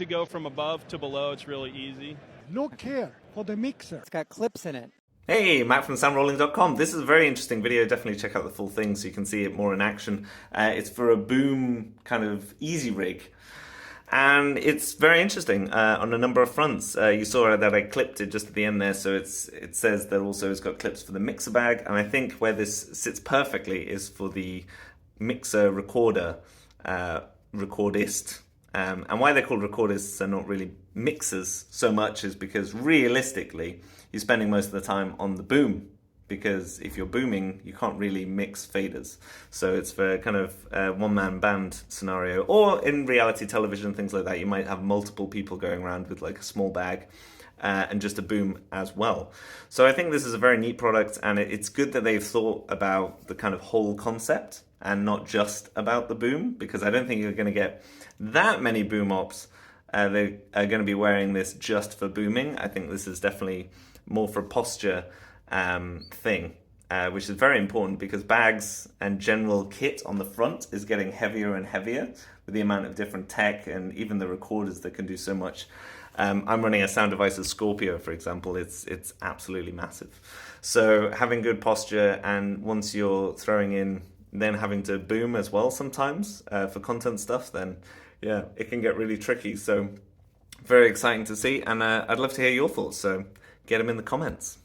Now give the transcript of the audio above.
To go from above to below, it's really easy. Look here for the mixer. It's got clips in it. Hey, Matt from soundrolling.com. This is a very interesting video. Definitely check out the full thing so you can see it more in action. It's for a boom kind of Easyrig. And it's very interesting on a number of fronts. You saw that I clipped it just at the end there, so it says that also it's got clips for the mixer bag. And I think where this sits perfectly is for the mixer recorder, recordist. And why they're called recordists and not really mixers so much is because realistically, you're spending most of the time on the boom. Because if you're booming, you can't really mix faders. So it's for kind of a one-man band scenario. Or in reality television, things like that, you might have multiple people going around with like a small bag and just a boom as well. So I think this is a very neat product, and it's good that they've thought about the kind of whole concept and not just about the boom, because I don't think you're going to get that many boom ops they are going to be wearing this just for booming. I think this is definitely more for posture thing, which is very important because bags and general kit on the front is getting heavier and heavier with the amount of different tech and even the recorders that can do so much. I'm running a sound device as Scorpio, for example. It's absolutely massive. So having good posture, and once you're throwing in then having to boom as well sometimes for content stuff, then yeah, it can get really tricky. So very exciting to see, and I'd love to hear your thoughts, so get them in the comments.